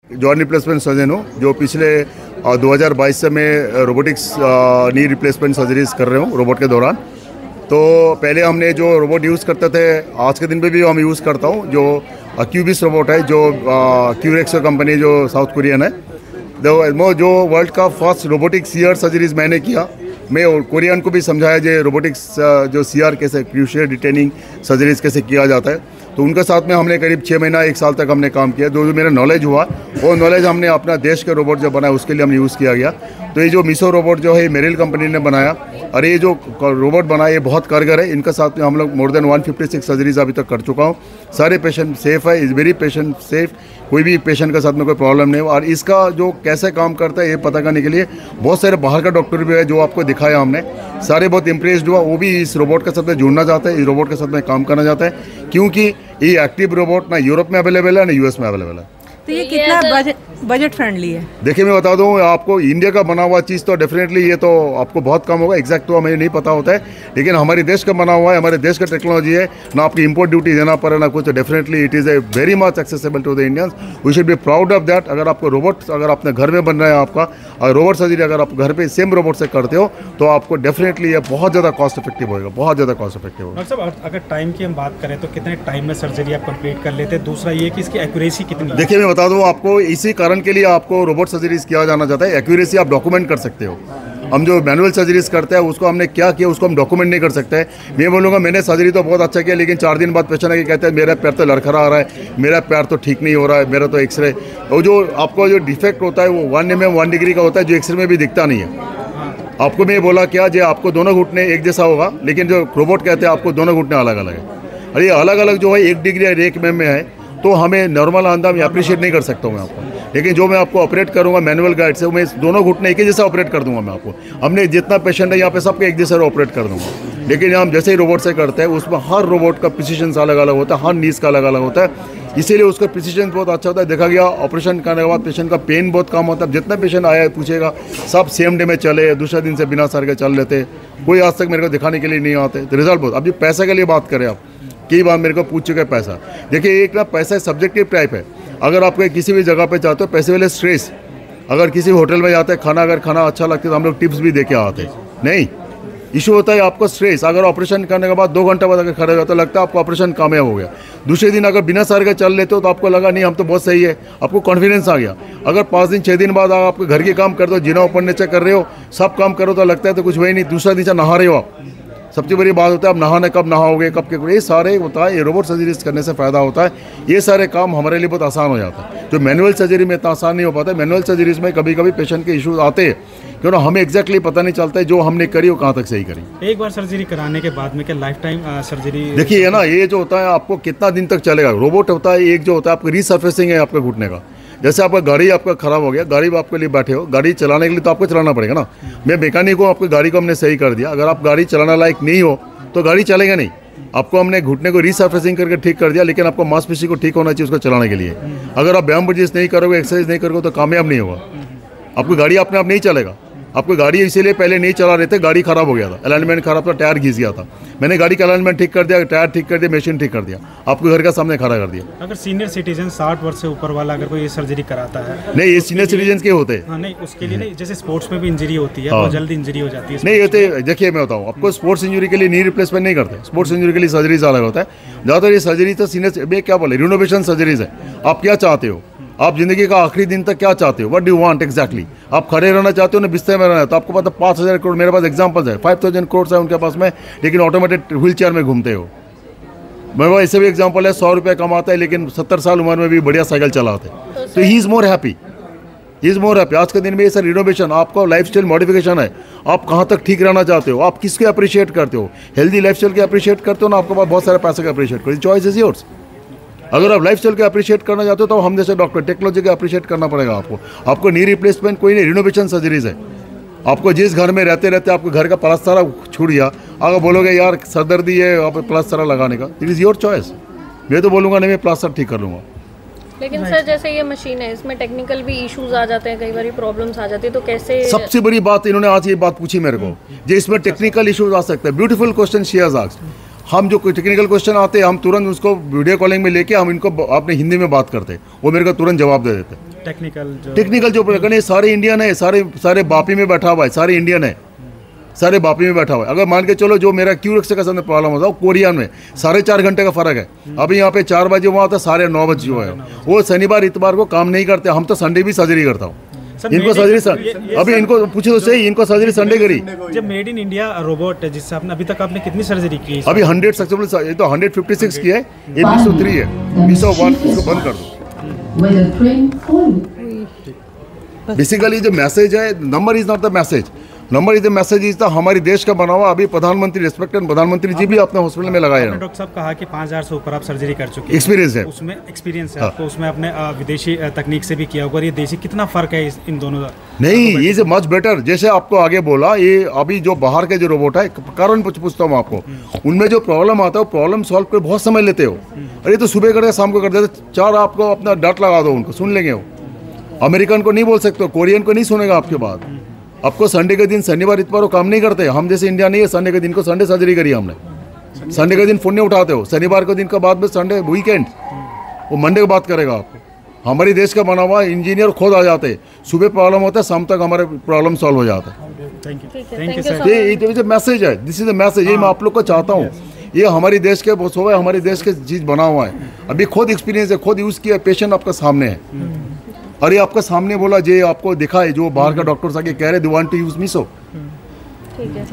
Joint replacement surgeon हूँ जो पिछले 2022 से मैं रोबोटिक्स नी रिप्लेसमेंट सर्जरीज कर रहे हूँ रोबोट के दौरान। तो पहले हमने जो रोबोट यूज़ करते थे, आज के दिन पे भी हम यूज़ करता हूँ, जो क्यूबिस रोबोट है, जो क्यूरेक्स कंपनी जो साउथ कोरियन है। जो वर्ल्ड का फर्स्ट रोबोटिक सीआर सर्जरीज मैंने किया। मैं कोरियन को भी समझाया जो रोबोटिक्स जो सीआर कैसे क्रूशियल डिटेनिंग सर्जरीज कैसे किया जाता है। तो उनके साथ में हमने करीब 6 महीना 1 साल तक हमने काम किया। जो मेरा नॉलेज हुआ वो नॉलेज हमने अपना देश के रोबोट जो बनाया उसके लिए हमने यूज़ किया गया। तो ये जो मिसो रोबोट जो है मेरिल कंपनी ने बनाया, और ये जो रोबोट बनाया ये बहुत कारगर है। इनके साथ में हम लोग मोर देन 156 सर्जरीज अभी तक कर चुका हूँ। सारे पेशेंट सेफ़ है, इज़ वेरी पेशेंट सेफ, कोई भी पेशेंट के साथ में कोई प्रॉब्लम नहीं। और इसका जो कैसे काम करता है ये पता करने के लिए बहुत सारे बाहर का डॉक्टर भी है जो आपको दिखाया हमने, सारे बहुत इंप्रेस्ड हुआ। वो भी इस रोबोट के साथ में जुड़ना चाहते हैं, इस रोबोट के साथ में काम करना चाहते हैं, क्योंकि ये एक्टिव रोबोट ना यूरोप में अवेलेबल है ना यूएस में अवेलेबल है। तो ये कितना बजट फ्रेंडली है? देखिए मैं बता दूं, आपको इंडिया का बना हुआ चीज़ तो डेफिनेटली ये तो आपको बहुत कम होगा, एग्जैक्ट तो हमें नहीं पता होता है, लेकिन हमारे देश का बना हुआ है, हमारे देश का टेक्नोलॉजी है ना, आपकी इंपोर्ट ड्यूटी देना पड़े ना कुछ। Definitely it is a very much accessible to the Indians. We should be proud of that. अगर आपको रोबोट अगर अपने घर में बन रहा है आपका, और रोबोट सर्जरी अगर आप घर पे सेम रोबोट से करते हो तो आपको डेफिनेटली ये बहुत ज़्यादा कॉस्ट इफेक्टिव होगा, बहुत ज़्यादा कॉस्ट इफेक्टिव होगा। डॉक्टर साहब, अगर टाइम की हम बात करें तो कितने टाइम में सर्जरी आप कंप्लीट कर लेते हैं? दूसरा ये कि इसकी एक्यूरेसी कितनी है? देखिए मैं बता दूं आपको, इसी कारण के लिए आपको रोबोट सर्जरीज किया जाना चाहता है। एक्यूरेसी आप डॉक्यूमेंट कर सकते हो। हम जो मैनुअल सर्जरीज करते हैं उसको हमने क्या किया उसको हम डॉक्यूमेंट नहीं कर सकते। मैं बोलूँगा मैंने सर्जरी तो बहुत अच्छा किया, लेकिन 4 दिन बाद पेशेंट आके कहते हैं मेरा पैर तो लड़खड़ा आ रहा है, मेरा पैर तो ठीक नहीं हो रहा है, मेरा तो एक्सरे। और जो आपको जो डिफेक्ट होता है वो 1 mm 1 डिग्री का होता है, जो एक्सरे में भी दिखता नहीं है। आपको मैं बोला क्या जो आपको दोनों घुटने एक जैसा होगा, लेकिन जो रोबोट कहते हैं आपको दोनों घुटने अलग अलग है। और ये अलग अलग जो है 1 डिग्री या 1 mm में है, तो हमें नॉर्मल अंदाज में अप्रिशिएट नहीं कर सकता हूँ मैं आपको। लेकिन जो मैं आपको ऑपरेट करूँगा मैनुअल गाइड से, मैं दोनों घुटने एक ही जैसा ऑपरेट कर दूंगा मैं आपको। हमने जितना पेशेंट है यहाँ पे सबके एक जैसा ऑपरेट कर दूंगा। लेकिन हम जैसे ही रोबोट से करते हैं उसमें हर रोबोट का प्रिसीजन अलग अलग होता है, हर नीज का अलग अलग होता है, इसीलिए उसका प्रिसीजन बहुत अच्छा होता है। देखा गया ऑपरेशन करने के बाद पेशेंट का पेन बहुत कम होता है। जितना पेशेंट आया पूछेगा सब सेम डे में चले, दूसरे दिन से बिना सर के चल लेते, कोई आज तक मेरे को दिखाने के लिए नहीं आते। तो रिजल्ट बहुत। अब जो पैसे के लिए बात करें, आप कई बार मेरे को पूछ चुके पैसा। देखिए एक ना पैसा सब्जेक्टिव टाइप है। अगर आप किसी भी जगह पे जाते हो पैसे वाले स्ट्रेस, अगर किसी होटल में जाते हैं खाना अगर खाना अच्छा लगता है तो हम लोग टिप्स भी दे के आते नहीं। इशू होता है आपको स्ट्रेस। अगर ऑपरेशन करने के बाद 2 घंटे बाद अगर खड़े हो जाते हो लगता है आपको ऑपरेशन कामयाब हो गया। दूसरे दिन अगर बिना सर के चल लेते हो तो आपको लगा नहीं हम तो बहुत सही है, आपको कॉन्फिडेंस आ गया। अगर 5 दिन 6 दिन बाद आप घर के काम कर दो, जीना ऊपर नीचे कर रहे हो, सब काम करो तो लगता है तो कुछ वही नहीं। दूसरा नीचे नहा रहे हो आप, सबसे बड़ी बात होता है आप नहाने कब नहाओगे, कब के, ये सारे होता है। ये रोबोट सर्जरीज करने से फ़ायदा होता है। ये सारे काम हमारे लिए बहुत आसान हो जाता है, जो मैनुअल सर्जरी में इतना आसान नहीं हो पाता। मैनुअल सर्जरीज में कभी कभी पेशेंट के इश्यूज आते हैं, क्योंकि हमें एग्जैक्टली पता नहीं चलता है जो हमने करी वो कहाँ तक सही करी। एक बार सर्जरी कराने के बाद में क्या लाइफ टाइम सर्जरी? देखिए है ना, ये जो होता है आपको कितना दिन तक चलेगा। रोबोट होता है एक जो होता है आपका रीसर्फेसिंग है आपके घुटने का। जैसे आपका गाड़ी आपका खराब हो गया, गाड़ी में आपके लिए बैठे हो, गाड़ी चलाने के लिए तो आपको चलाना पड़ेगा ना। मैं मैकेनिक हूँ, आपकी गाड़ी को हमने सही कर दिया। अगर आप गाड़ी चलाना लायक नहीं हो तो गाड़ी चलेगा नहीं। आपको हमने घुटने को रीसर्फेसिंग करके ठीक कर दिया, लेकिन आपको मांसपेशी को ठीक होना चाहिए उसको चलाने के लिए। अगर आप व्यायाम वर्जिश नहीं करोगे, एक्सरसाइज नहीं करोगे तो कामयाब नहीं होगा। आपकी गाड़ी अपने आप नहीं चलेगा। आपको गाड़ी इसीलिए पहले नहीं चला रहे थे, गाड़ी खराब हो गया था, अलाइनमेंट खराब था, टायर घिस गया था। मैंने गाड़ी का अलाइनमेंट ठीक कर दिया, टायर ठीक कर दिया, मशीन ठीक कर दिया, आपको घर का सामने खड़ा कर दिया। अगर सीनियर सिटीजन 60 वर्ष से ऊपर वाला अगर कोई ये सर्जरी कराता है? नहीं, ये सीनियर सिटीजन के होते हैं। हाँ, नहीं उसके लिए नहीं, जैसे स्पोर्ट्स में भी इंजरी होती है, बहुत जल्दी इंजरी हो जाती है। नहीं होते। देखिए मैं बताऊँ आपको, स्पोर्ट्स इंजरी के लिए नी रिप्लेसमेंट नहीं करते। स्पोर्ट्स इंजरी के लिए सर्जरीज अलग होता है। ज़्यादातर ये सर्जरी तो सीनियर में क्या बोले रिनोवेशन सर्जरीज है। आप क्या चाहते हो, आप जिंदगी का आखिरी दिन तक क्या चाहते हो, what do you want exactly? आप खड़े रहना चाहते हो ना बिस्तर में रहना है, तो आपको पता 5000 करोड़, मेरे पास एग्जांपल्स है, 5000 करोड़ है उनके पास में, लेकिन ऑटोमेटिक व्हील चेयर में घूमते हो। मेरे पास ऐसे भी एग्जांपल है 100 रुपये कमाता है लेकिन 70 साल उम्र में भी बढ़िया साइकिल चलाते हैं। तो he is more happy, he is more happy. आज के दिन में ये सर रिनोवेशन, आपका लाइफ स्टाइल मॉडिफिकेशन है। आप कहाँ तक ठीक रहना चाहते हो, आप किसके अप्रिशिएट करते हो? हेल्दी लाइफ स्टाइल के अप्रिशिएट करते हो ना, आपके पास बहुत सारे पैसे के अप्रिशिएट करो, चॉइस इज योर्स। अगर आप लाइफ स्टाइल के अप्रिशिएट करना चाहते हो तो हम जैसे डॉक्टर टेक्नोलॉजी के अप्रिशिएट करना पड़ेगा आपको। आपको नी रिप्लेसमेंट कोई नहीं, रिनोवेशन सर्जरीज है। आपको जिस घर में रहते रहते आपको घर का प्लास्टर छूट गया, अगर बोलोगे यार सरदर्दी है आप प्लास्टर लगाने का, इट इज़ योर चॉइस। मैं तो बोलूँगा नहीं, मैं प्लास्टर ठीक कर लूँगा। लेकिन सर जैसे ये मशीन है, इसमें टेक्निकल भी इश्यूज आ जाते हैं, कई बार प्रॉब्लम्स आ जाती है, तो कैसे? सबसे बड़ी बात इन्होंने आज ये बात पूछी मेरे को, जो इसमें टेक्निकल इश्यूज आ सकते हैं। Beautiful question she has asked. हम जो कोई टेक्निकल क्वेश्चन आते हैं हम तुरंत उसको वीडियो कॉलिंग में लेके हम इनको अपने हिंदी में बात करते हैं, वो मेरे को तुरंत जवाब दे देते हैं। टेक्निकल जो प्रकरण है सारे इंडियन है, सारे बापी में बैठा हुआ है, सारे इंडियन है, सारे बापी में बैठा हुआ है। अगर मान के चलो जो मेरा क्यूरेक्स का सामने प्रॉब्लम होता है वो कोरियन में 4.5 घंटे का फर्क है। अभी यहाँ पे 4 बजे वहाँ होता है 9:30 बजे जो है वो शनिवार इतवार को काम नहीं करते। हम तो संडे भी सर्जरी करता हूँ इनको सर्जरी अभी इनको पूछे तो सही, इनको सर्जरी संडे करी। जब मेड इन इंडिया रोबोट जिससे आपने अभी तक आपने कितनी सर्जरी की? अभी 100 सक्सेसफुल, ये तो 156 की है, ये 203 है, 201 इसको बंद कर दो। बेसिकली जो मैसेज है, number is not the message, number is the message is the हमारी देश का बना हुआ। अभी प्रधानमंत्री रेस्पेक्टेड प्रधानमंत्री जी भी अपने हॉस्पिटल में लगाए हैं। डॉक्टर साहब कहा कि 5000 से ऊपर आप सर्जरी कर चुके हैं, एक्सपीरियंस है, उसमें एक्सपीरियंस है आपको, उसमें अपने विदेशी तकनीक से भी किया होगा। ये देसी कितना फर्क है इन दोनों का? नहीं, ये इज मच बेटर। जैसे आपको आगे बोला, ये अभी जो बाहर के जो रोबोट है, कारण पूछता हूँ आपको, उनमें जो प्रॉब्लम आता है प्रॉब्लम सॉल्व कर बहुत समय लेते हो। अरे तो सुबह करते शाम को कर देते, 4 आपको अपना डट लगा दो, उनको सुन लेंगे वो। अमेरिकन को नहीं बोल सकते हो, कोरियन को नहीं सुनेगा आपके बात। आपको संडे के दिन, शनिवार इतवार को काम नहीं करते। हम जैसे इंडिया नहीं है, संडे के दिन को संडे सर्जरी करी हमने। संडे के दिन फोन नहीं उठाते हो, शनिवार के दिन का बाद में संडे वीकेंड, वो मंडे को बात करेगा आपको। हमारे देश का बना हुआ इंजीनियर खुद आ जाते हैं, सुबह प्रॉब्लम होता है, शाम तक हमारे प्रॉब्लम सॉल्व हो जाता है। Thank you sir. ये मैसेज है, दिस इज द मैसेज, ये मैं आप लोग को चाहता हूँ। ये हमारे देश के बहुत है, हमारे देश के चीज़ बना हुआ है। अभी खुद एक्सपीरियंस है, खुद यूज़ किया, पेशेंट आपका सामने है। और ये आपका सामने बोला, जो आपको दिखा है, जो बाहर का डॉक्टर्स आके कह रहे they want to use Meesho. ठीक है।